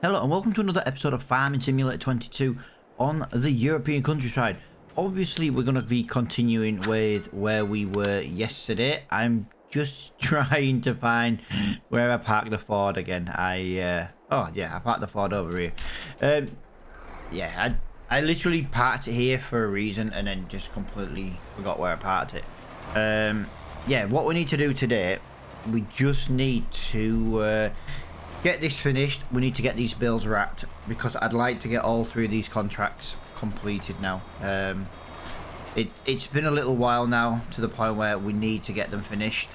Hello and welcome to another episode of Farming Simulator 22 on the European countryside. Obviously we're going to be continuing with where we were yesterday. I'm just trying to find where I parked the Ford again. I parked the Ford over here. I literally parked it here for a reason and then just completely forgot where I parked it. What we need to do today, we just need to get this finished. We need to get these bills wrapped because I'd like to get all three of these contracts completed now. It's been a little while now to the point where we need to get them finished.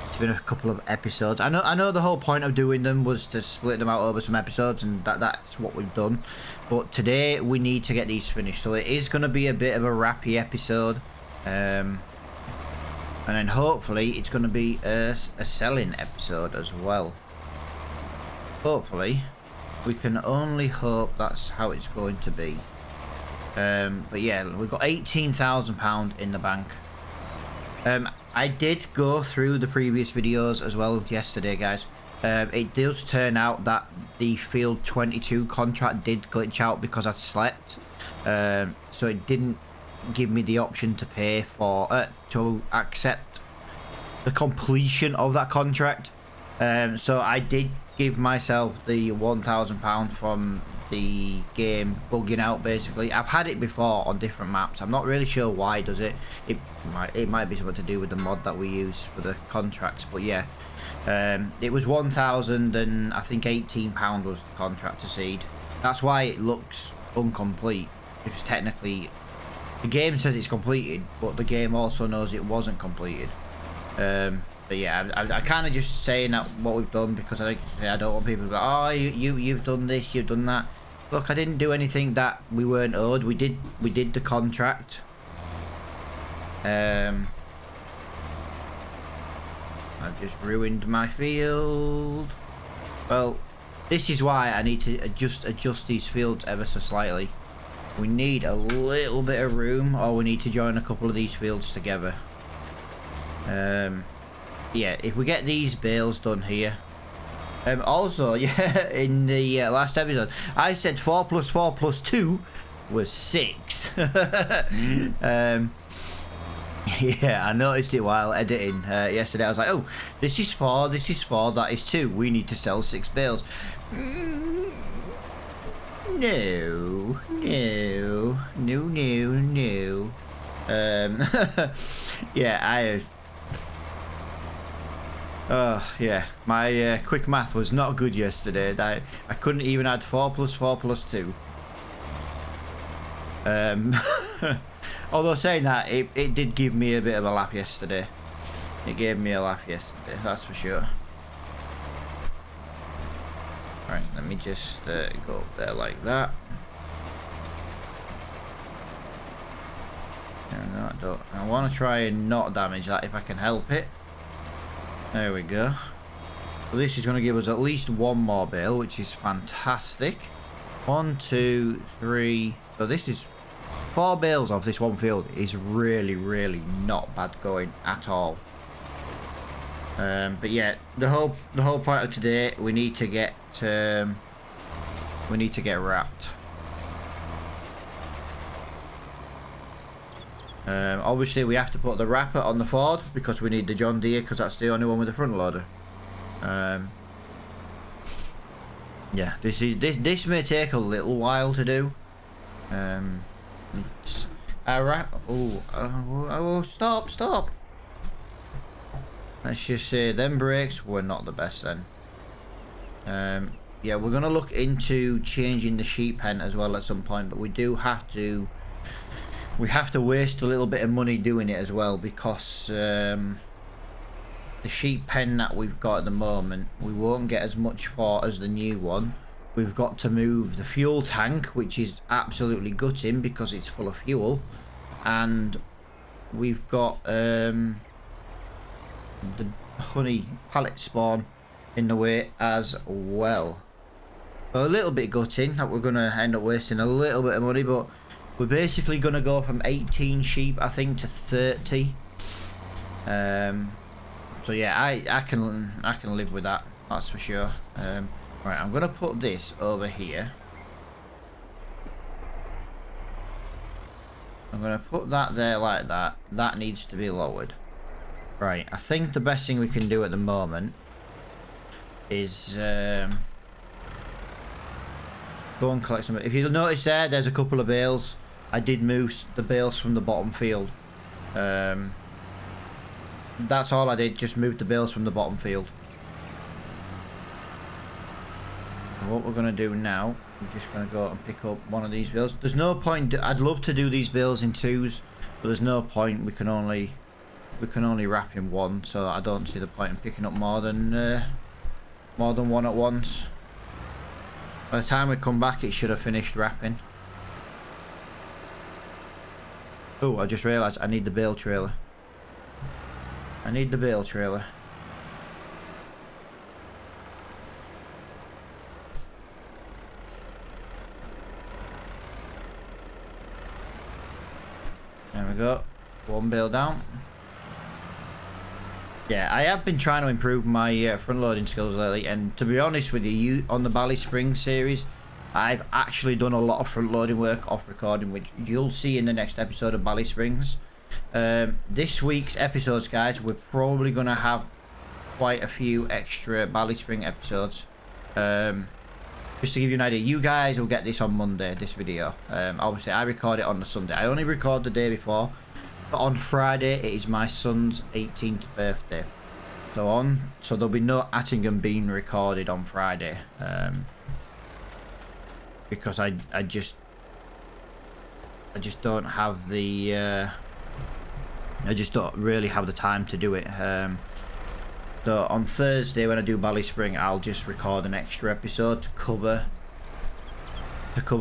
It's been a couple of episodes. I know the whole point of doing them was to split them out over some episodes, and that's what we've done. But today we need to get these finished, so it is going to be a bit of a rappy episode. And then hopefully it's going to be a selling episode as well. Hopefully, we can only hope that's how it's going to be. But yeah, we've got £18,000 in the bank. I did go through the previous videos as well yesterday, guys. It does turn out that the Field 22 contract did glitch out because I slept. So it didn't give me the option to pay for to accept the completion of that contract. So I did give myself the £1,000 from the game bugging out. Basically, I've had it before on different maps. I'm not really sure why it does it. It might be something to do with the mod that we use for the contracts. But yeah, it was 1,000 and I think £18 was the contract to seed. That's why it looks incomplete, because technically the game says it's completed, but the game also knows it wasn't completed. But yeah, I kind of just saying that what we've done because I don't want people to go, oh, you've done this, you've done that. Look, I didn't do anything that we weren't owed. We did the contract. I've just ruined my field. Well, this is why I need to adjust these fields ever so slightly. We need a little bit of room, or we need to join a couple of these fields together. Yeah, if we get these bales done here. Also, yeah, in the last episode, I said 4 + 4 + 2 was 6. Yeah, I noticed it while editing yesterday. I was like, oh, this is 4, that is 2. We need to sell 6 bales. No. Yeah, yeah, my quick math was not good yesterday. I couldn't even add 4 + 4 + 2. Although saying that, it did give me a bit of a laugh yesterday. It gave me a laugh yesterday, that's for sure. Alright, let me just go up there like that. No, I want to try and not damage that if I can help it. There we go. So this is going to give us at least one more bale, which is fantastic. 1, 2, 3. So this is 4 bales off this one field. Is really not bad going at all. But yeah, the whole point of today, we need to get wrapped. Obviously we have to put the wrapper on the Ford because we need the John Deere, because that's the only one with the front loader. Yeah, this may take a little while to do. Stop. Let's just say them brakes were not the best then. Yeah, we're gonna look into changing the sheep pen as well at some point, but we have to waste a little bit of money doing it as well, because the sheep pen that we've got at the moment, we won't get as much for as the new one. We've got to move the fuel tank, which is absolutely gutting because it's full of fuel, and we've got the honey pallet spawn in the way as well. So a little bit gutting that we're going to end up wasting a little bit of money, but we're basically going to go from 18 sheep, I think, to 30. So yeah, I can live with that. That's for sure. Right, I'm going to put this over here. I'm going to put that there like that. That needs to be lowered. Right, I think the best thing we can do at the moment is go and collect some. If you'll notice there's a couple of bales. I did move the bales from the bottom field. That's all I did, just moved the bales from the bottom field. And what we're going to do now, we're just going to go and pick up one of these bales. There's no point, I'd love to do these bales in twos, but there's no point. We can only wrap in one, so I don't see the point in picking up more than one at once. By the time we come back, it should have finished wrapping. Oh, I just realised I need the bale trailer. I need the bale trailer. There we go. One bale down. Yeah, I have been trying to improve my front loading skills lately, and to be honest with you, on the Bally Springs series, I've actually done a lot of front loading work off recording, which you'll see in the next episode of Bally Springs. This week's episodes, guys, we're probably going to have quite a few extra Bally Spring episodes. Just to give you an idea, you guys will get this on Monday, this video. Obviously, I record it on the Sunday. I only record the day before. But on Friday, it is my son's 18th birthday. So there'll be no Attingham being recorded on Friday. Because I just don't have the I just don't really have the time to do it. So on Thursday when I do Bally Spring, I'll just record an extra episode to cover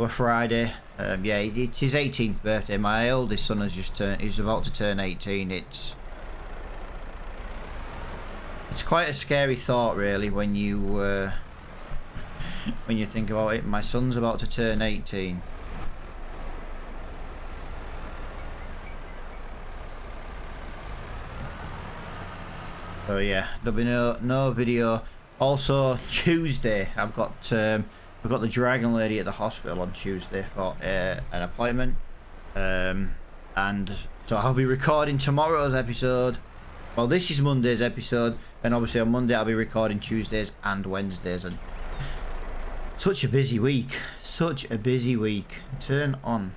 Friday. Yeah, it's his 18th birthday. My oldest son has just he's about to turn 18. It's quite a scary thought, really, when you think about it. My son's about to turn 18. So yeah, there'll be no video. Also Tuesday, I've got the Dragon Lady at the hospital on Tuesday for an appointment, and so I'll be recording tomorrow's episode. Well, this is Monday's episode, and obviously on Monday I'll be recording Tuesdays and Wednesdays. And such a busy week, such a busy week. Turn on.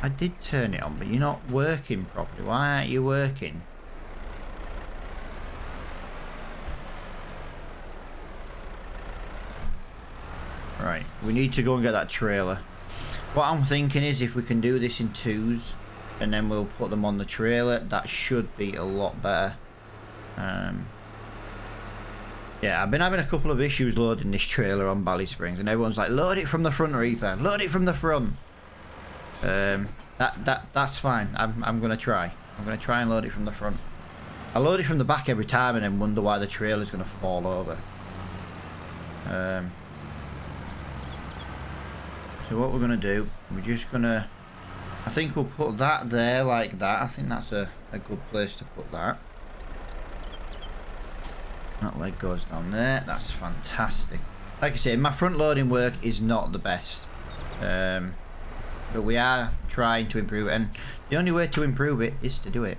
I did turn it on, but you're not working properly. Why aren't you working? Right, we need to go and get that trailer. What I'm thinking is if we can do this in twos and then we'll put them on the trailer, that should be a lot better. Yeah, I've been having a couple of issues loading this trailer on Bally Springs, and everyone's like, load it from the front, Reaper, load it from the front. That's fine. I'm gonna try. I'm gonna try and load it from the front. I load it from the back every time and then wonder why the trailer's gonna fall over. So what we're gonna do, we're just gonna, I think we'll put that there like that. I think that's a good place to put that. That leg goes down there. That's fantastic. Like I say, my front loading work is not the best, but we are trying to improve it, and the only way to improve it is to do it.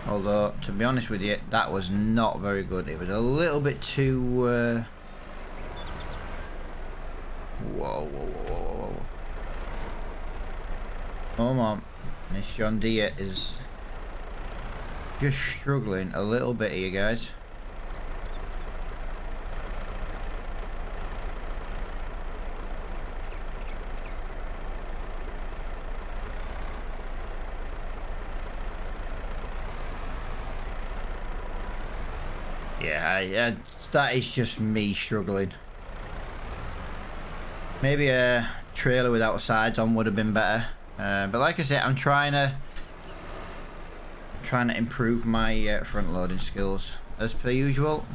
Although, to be honest with you, that was not very good. It was a little bit too... Whoa. Come on. This John Deere is just struggling a little bit here, guys. Yeah, that is just me struggling. Maybe a trailer without sides on would have been better. But like I said, I'm trying to improve my front loading skills as per usual.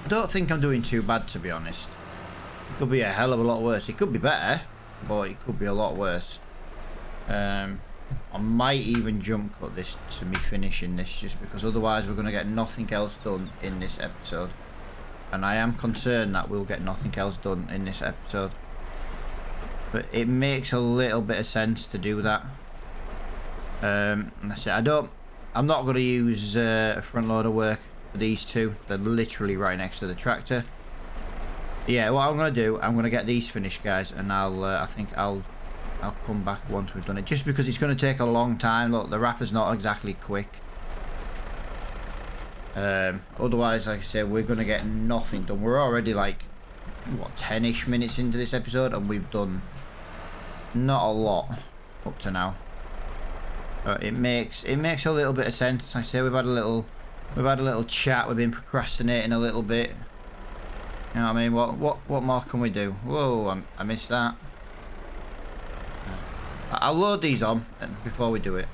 I don't think I'm doing too bad, to be honest. It could be a hell of a lot worse. It could be better, but it could be a lot worse. I might even jump cut this to me finishing this, just because otherwise we're going to get nothing else done in this episode. And I am concerned that we'll get nothing else done in this episode. But it makes a little bit of sense to do that. That's it. I'm not going to use a front loader work for these two. They're literally right next to the tractor. Yeah, what I'm going to do, I'm going to get these finished, guys, and I think I'll come back once we've done it, just because it's going to take a long time. Look, the wrapper's not exactly quick. Otherwise, like I said, we're going to get nothing done. We're already like, what, 10-ish minutes into this episode, and we've done not a lot up to now. But it makes a little bit of sense. Like I say, we've had a little chat. We've been procrastinating a little bit. You know what I mean? What more can we do? Whoa, I missed that. I'll load these on before we do it.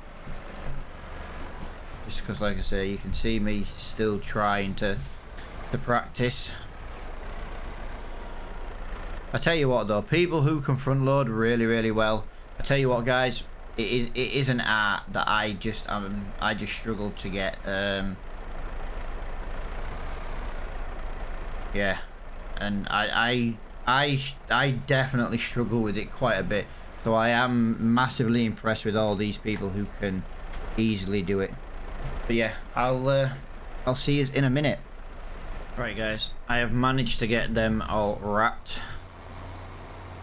Just because, like I say, you can see me still trying to practice. I tell you what though, people who can front load really, really well, I tell you what guys, it is an art that I just struggle to get. Yeah, and I definitely struggle with it quite a bit. So I am massively impressed with all these people who can easily do it. But yeah, I'll see you in a minute. Right guys, I have managed to get them all wrapped.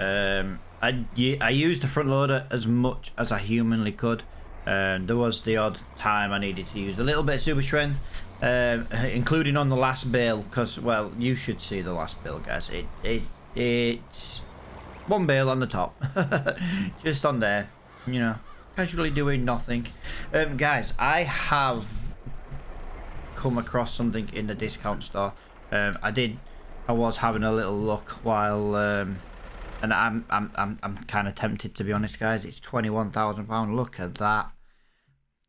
I used the front loader as much as I humanly could. There was the odd time I needed to use a little bit of super strength, including on the last bale, because, well, you should see the last bale, guys. It's one bale on the top, just on there, you know, casually doing nothing. Guys, I have come across something in the discount store. I was having a little look while, and I'm kind of tempted, to be honest, guys. It's £21,000. Look at that.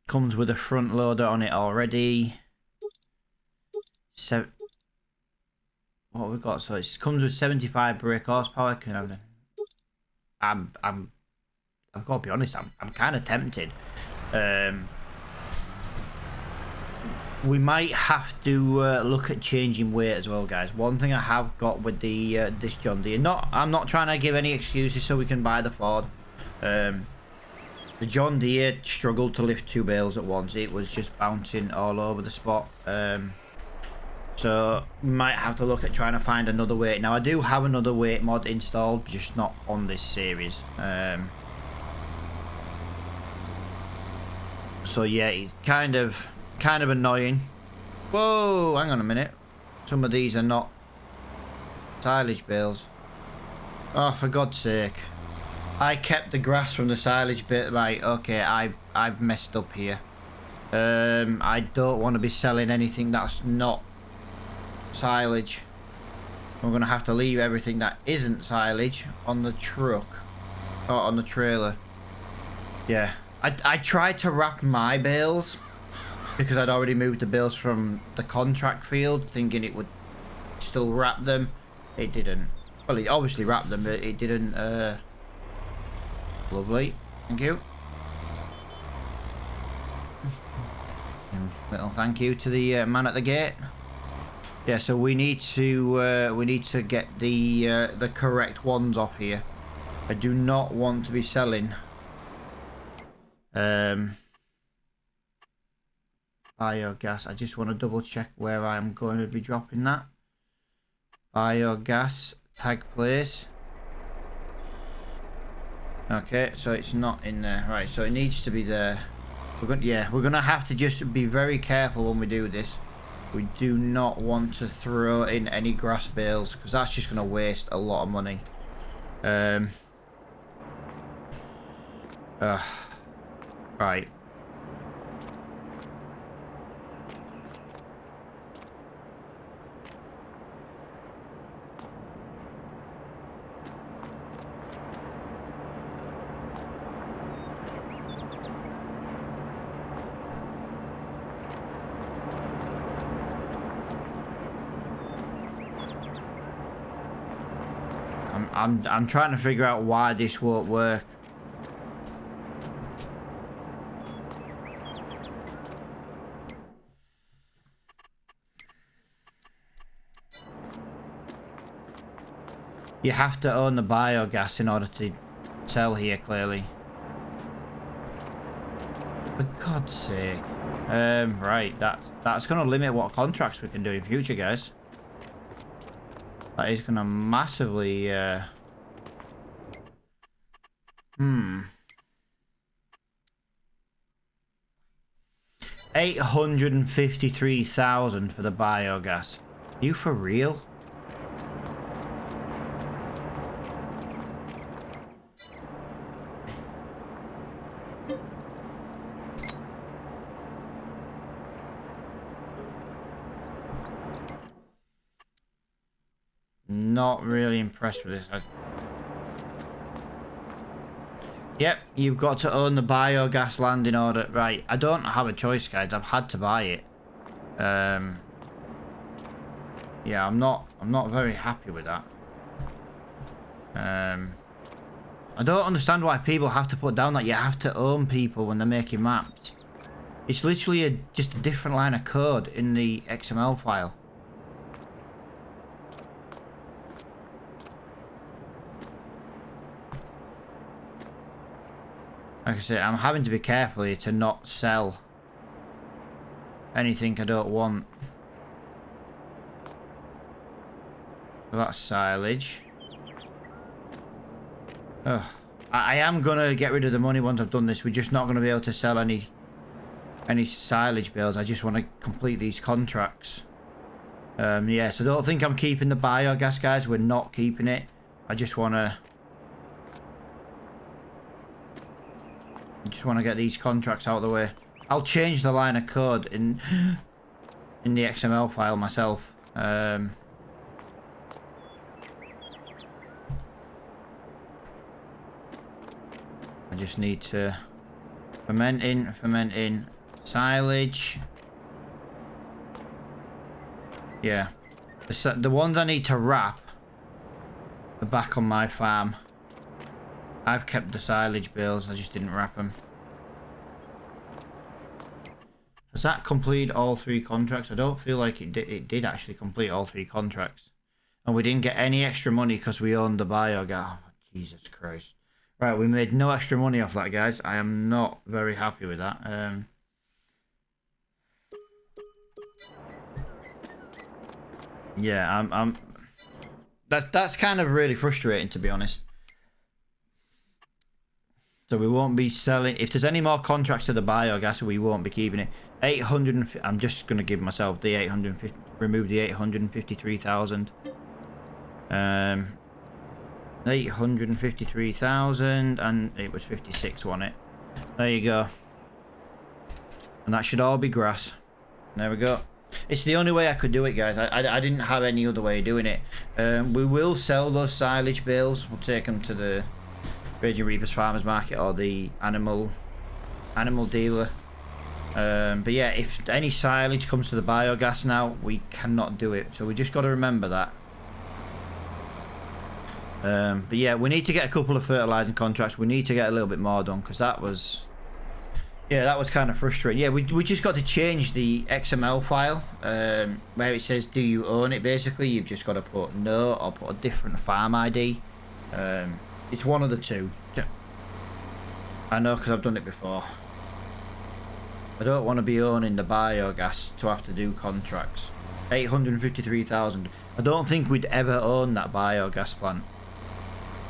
Comes with a front loader on it already. So what have we got? So it comes with 75 brake horsepower. I've got to be honest, I'm kind of tempted. We might have to look at changing weight as well, guys. One thing I have got with the this John Deere, I'm not trying to give any excuses so we can buy the Ford. The John Deere struggled to lift 2 bales at once. It was just bouncing all over the spot. So we might have to look at trying to find another weight. Now I do have another weight mod installed, just not on this series. So yeah, it's kind of annoying. Whoa, hang on a minute. Some of these are not silage bales. Oh, for God's sake. I kept the grass from the silage bit. Right, okay, I've messed up here. I don't want to be selling anything that's not silage. We're going to have to leave everything that isn't silage on the truck. Or on the trailer. Yeah. I tried to wrap my bales, because I'd already moved the bales from the contract field, thinking it would still wrap them. It didn't. Well, it obviously wrapped them, but it didn't. Lovely. Thank you. Little thank you to the man at the gate. Yeah, so we need to get the correct ones off here. I do not want to be selling biogas. I just want to double check where I'm going to be dropping that. Biogas tag place. Okay, so it's not in there. Right, so it needs to be there. We're gonna have to just be very careful when we do this. We do not want to throw in any grass bales, because that's just gonna waste a lot of money. Right. I'm trying to figure out why this won't work. You have to own the biogas in order to sell here, clearly. For God's sake. Right, that's going to limit what contracts we can do in future, guys. That is going to massively, 853,000 for the biogas. Are you for real? Not really impressed with this. Yep, you've got to own the biogas land in order. Right, I don't have a choice, guys. I've had to buy it. Yeah, I'm not very happy with that. I don't understand why people have to put down that you have to own people when they're making maps. It's literally just a different line of code in the XML file. Like I say, I'm having to be careful here to not sell anything I don't want. So that's silage. Ugh. I am going to get rid of the money once I've done this. We're just not going to be able to sell any silage bales. I just want to complete these contracts. Yeah, so don't think I'm keeping the biogas, guys. We're not keeping it. I just want to get these contracts out of the way. I'll change the line of code in the XML file myself. I just need to fermenting silage. Yeah, the ones I need to wrap are back on my farm. I've kept the silage bales, I just didn't wrap them. Has that complete all 3 contracts? I don't feel like it did actually complete all 3 contracts. And we didn't get any extra money because we owned the biogas. Oh, Jesus Christ. Right, we made no extra money off that, guys. I am not very happy with that. Yeah, that's kind of really frustrating, to be honest. So we won't be selling. If there's any more contracts to the biogas, we won't be keeping it. 800. I'm just going to give myself the 850. Remove the 853,000. 853,000, and it was 56, wasn't it? There you go. And that should all be grass. There we go. It's the only way I could do it, guys. I didn't have any other way of doing it. We will sell those silage bales. We'll take them to the RagingReapers Farmers Market or the animal dealer. But yeah, if any silage comes to the biogas now, we cannot do it. So we just got to remember that. But yeah, we need to get a couple of fertilizing contracts. We need to get a little bit more done because that was kind of frustrating. Yeah, we just got to change the XML file where it says do you own it. Basically, you've just got to put no or put a different farm ID. It's one of the two. I know because I've done it before. I don't want to be owning the biogas to have to do contracts. 853,000. I don't think we'd ever own that biogas plant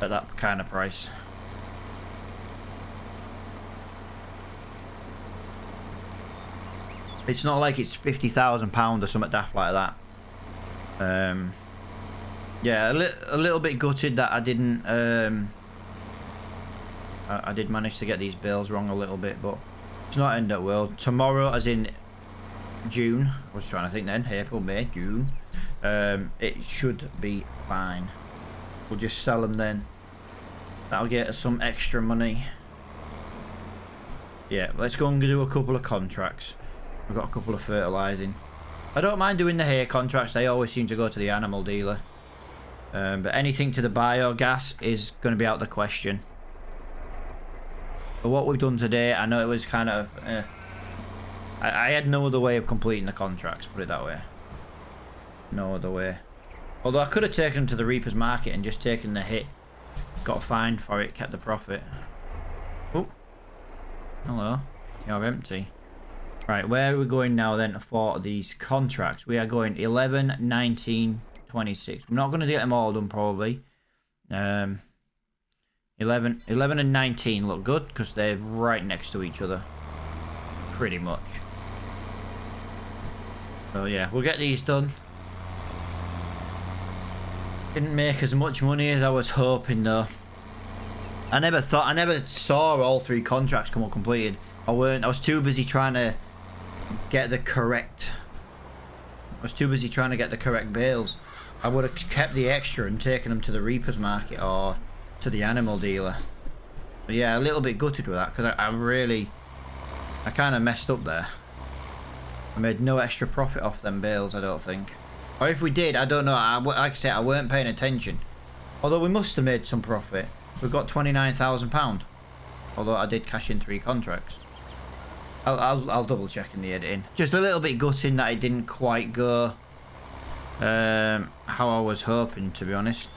at that kind of price. It's not like it's £50,000 or something daft like that. Yeah, a little bit gutted that I didn't. I did manage to get these bills wrong a little bit, but it's not end up world. Tomorrow, as in June, I was trying to think then, April, May, June. It should be fine. We'll just sell them then. That'll get us some extra money. Yeah, let's go and do a couple of contracts. We've got a couple of fertilizing. I don't mind doing the hay contracts. They always seem to go to the animal dealer. But anything to the biogas is going to be out of the question. But what we've done today, I know it was kind of... I had no other way of completing the contracts, put it that way. No other way. Although I could have taken them to the Reapers Market and just taken the hit. Got fined for it, kept the profit. Oh. Hello. You're empty. Right, where are we going now then for these contracts? We are going 11, 19, 26. We're not going to get them all done probably. 11 and 19 look good because they're right next to each other. Pretty much. So yeah, we'll get these done. Didn't make as much money as I was hoping though. I never saw all 3 contracts come up completed. I was too busy trying to get the correct bales. I would have kept the extra and taken them to the Reapers Market or to the animal dealer. But yeah, a little bit gutted with that because I kind of messed up there. I made no extra profit off them bales, I don't think. Or if we did, I don't know. Like I said, I weren't paying attention. Although we must have made some profit. We've got £29,000. Although I did cash in 3 contracts. I'll double check in the editing. Just a little bit gutting that it didn't quite go how I was hoping, to be honest.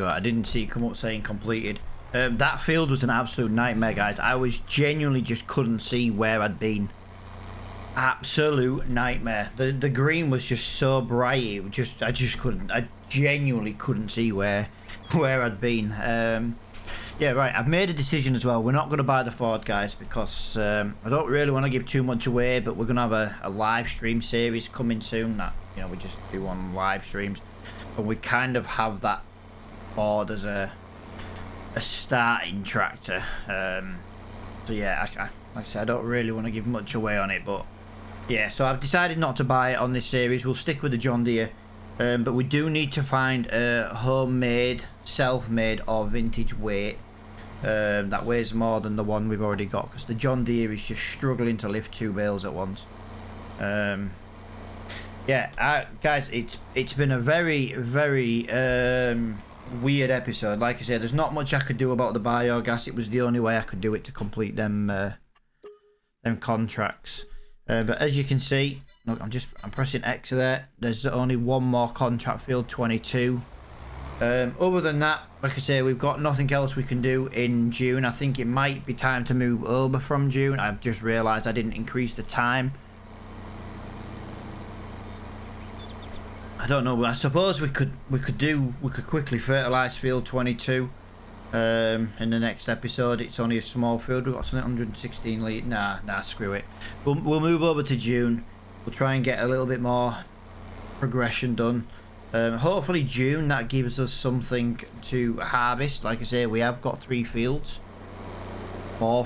I didn't see it come up saying completed. That field was an absolute nightmare, guys. I was genuinely just couldn't see where I'd been. Absolute nightmare. The green was just so bright. It just I genuinely couldn't see where I'd been. Yeah, right. I've made a decision as well. We're not going to buy the Ford, guys, because I don't really want to give too much away, but we're going to have a live stream series coming soon that, you know, we just do on live streams. And we kind of have that Ford as a starting tractor. So yeah, like I said, I don't really want to give much away on it, but yeah, so I've decided not to buy it on this series. We'll stick with the John Deere. But we do need to find a homemade, self-made or vintage weight that weighs more than the one we've already got, because the John Deere is just struggling to lift 2 bales at once. Yeah, guys, it's been a very weird episode. Like I said, there's not much I could do about the biogas. It was the only way I could do it to complete them contracts. But as you can see, look, I'm pressing X there. There's only one more contract, field 22. Other than that, like I say, we've got nothing else we can do in June. I think it might be time to move over from June. I've just realised I didn't increase the time. I don't know. I suppose we could quickly fertilise field 22 in the next episode. It's only a small field. We've got something 116 litre. Nah, screw it. We'll move over to June. We'll try and get a little bit more progression done. Hopefully June, that gives us something to harvest. Like I say, we have got 4 fields. So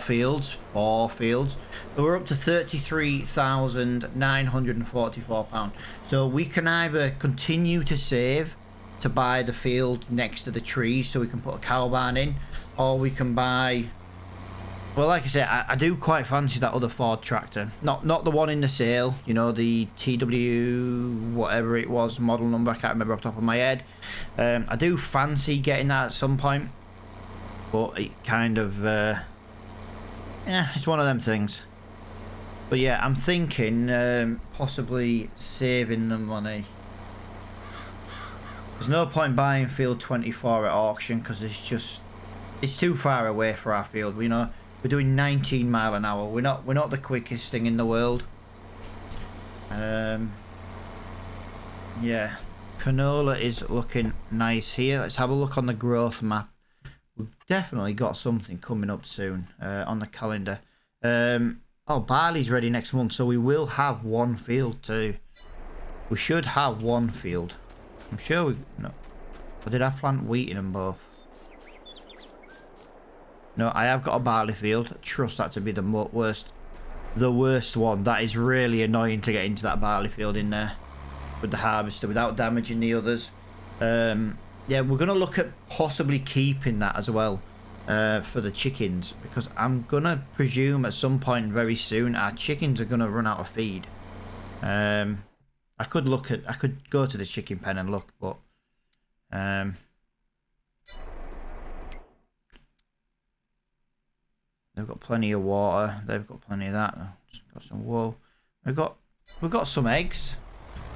we're up to £33,944. So we can either continue to save to buy the field next to the trees so we can put a cow barn in, or we can buy, well, like I said, I do quite fancy that other Ford tractor, not the one in the sale, you know, the TW whatever it was, model number, I can't remember off the top of my head. I do fancy getting that at some point, but it kind of yeah, it's one of them things. But yeah, I'm thinking possibly saving the money. There's no point buying field 24 at auction because it's too far away for our field. You know, we're doing 19 mile an hour. We're not the quickest thing in the world. Yeah, canola is looking nice here. Let's have a look on the growth map. We've definitely got something coming up soon on the calendar. Oh, barley's ready next month, so we will have 1 field too. We should have 1 field. I'm sure we... No. Or did I plant wheat in them both? No, I have got a barley field. I trust that to be the worst one. That is really annoying to get into that barley field in there with the harvester without damaging the others. Yeah, we're going to look at possibly keeping that as well for the chickens, because I'm going to presume at some point very soon our chickens are going to run out of feed. I could go to the chicken pen and look, but they've got plenty of water. They've got plenty of that. Got some wool. We've got some eggs.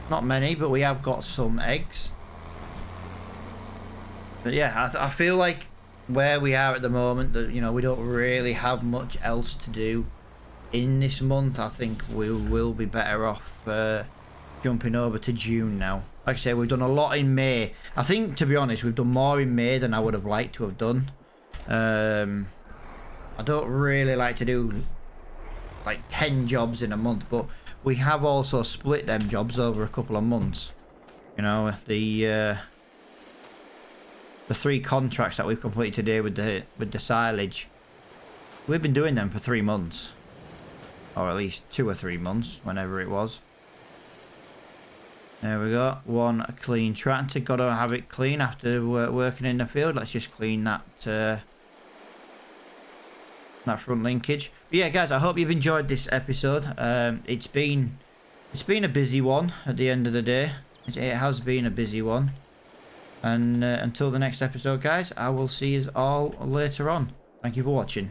Not many, but we have got some eggs. But yeah, I feel like where we are at the moment, that, you know, we don't really have much else to do in this month. I think we will be better off jumping over to June now. Like I say, we've done a lot in May. I think, to be honest, we've done more in May than I would have liked to have done. I don't really like to do like 10 jobs in a month, but we have also split them jobs over a couple of months. You know, the 3 contracts that we've completed today with the silage, we've been doing them for 3 months, or at least 2 or 3 months, whenever it was. There we go, 1 clean tractor. Got to have it clean after working in the field. Let's just clean that front linkage. But yeah, guys, I hope you've enjoyed this episode. It's been a busy one at the end of the day. It has been a busy one. And until the next episode, guys, I will see you all later on. Thank you for watching.